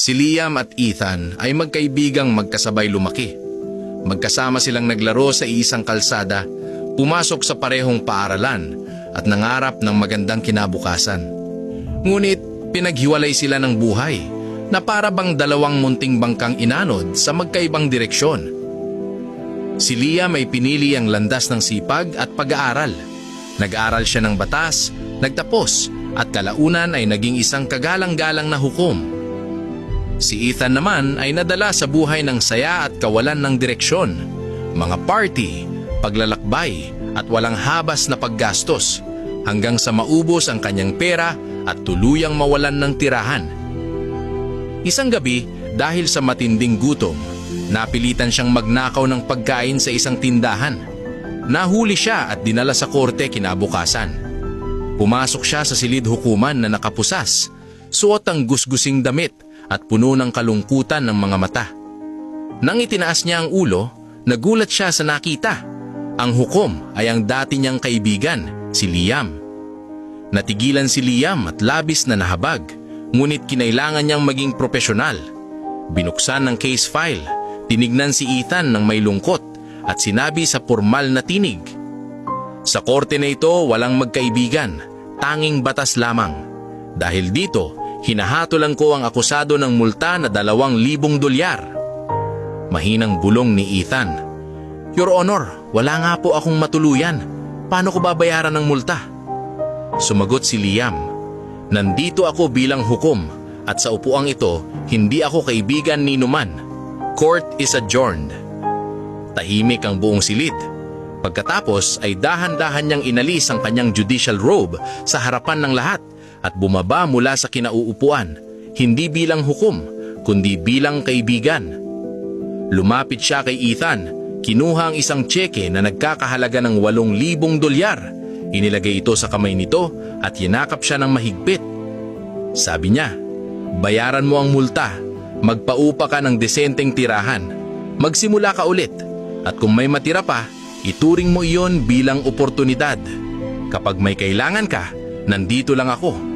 Si Liam at Ethan ay magkaibigang magkasabay lumaki. Magkasama silang naglaro sa isang kalsada, pumasok sa parehong paaralan at nangarap ng magandang kinabukasan. Ngunit pinaghiwalay sila ng buhay na para bang dalawang munting bangkang inanod sa magkaibang direksyon. Si Liam ay pinili ang landas ng sipag at pag-aaral. Nag-aral siya ng batas, nagtapos at kalaunan ay naging isang kagalang-galang na hukom. Si Ethan naman ay nadala sa buhay ng saya at kawalan ng direksyon, mga party, paglalakbay at walang habas na paggastos hanggang sa maubos ang kanyang pera at tuluyang mawalan ng tirahan. Isang gabi, dahil sa matinding gutom, napilitan siyang magnakaw ng pagkain sa isang tindahan. Nahuli siya at dinala sa korte kinabukasan. Pumasok siya sa silid hukuman na nakapusas, suot ang gusgusing damit at puno ng kalungkutan ng mga mata. Nang itinaas niya ang ulo, nagulat siya sa nakita. Ang hukom ay ang dati niyang kaibigan, si Liam. Natigilan si Liam at labis na nahabag, ngunit kinailangan niyang maging propesyonal. Binuksan ng case file, tinignan si Ethan ng may lungkot at sinabi sa pormal na tinig, "Sa korte na ito walang magkaibigan, tanging batas lamang. Dahil dito, hinahatulan ko ang akusado ng multa na $2,000. Mahinang bulong ni Ethan, "Your Honor, wala nga po akong matuluyan. Paano ko babayaran ng multa?" Sumagot si Liam, "Nandito ako bilang hukom at sa upuang ito, hindi ako kaibigan ni numan. Court is adjourned." Tahimik ang buong silid. Pagkatapos ay dahan-dahan niyang inalis ang kanyang judicial robe sa harapan ng lahat at bumaba mula sa kinauupuan, hindi bilang hukom, kundi bilang kaibigan. Lumapit siya kay Ethan, kinuha ang isang tseke na nagkakahalaga ng $8,000. Inilagay ito sa kamay nito at yinakap siya ng mahigpit. Sabi niya, "Bayaran mo ang multa, magpaupa ka ng desenteng tirahan, magsimula ka ulit, at kung may matira pa, ituring mo iyon bilang oportunidad. Kapag may kailangan ka, nandito lang ako."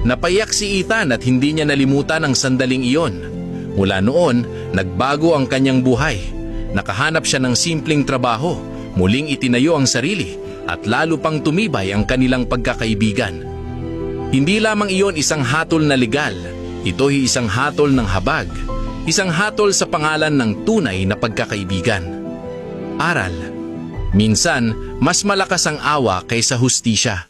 Napayak si Ethan at hindi niya nalimutan ang sandaling iyon. Mula noon, nagbago ang kanyang buhay. Nakahanap siya ng simpleng trabaho, muling itinayo ang sarili, at lalo pang tumibay ang kanilang pagkakaibigan. Hindi lamang iyon isang hatol na legal, ito'y isang hatol ng habag, isang hatol sa pangalan ng tunay na pagkakaibigan. Aral: minsan, mas malakas ang awa kaysa hustisya.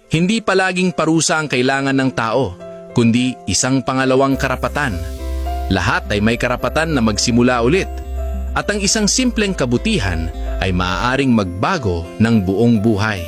Hindi palaging parusa ang kailangan ng tao, kundi isang pangalawang karapatan. Lahat ay may karapatan na magsimula ulit, at ang isang simpleng kabutihan ay maaaring magbago ng buong buhay.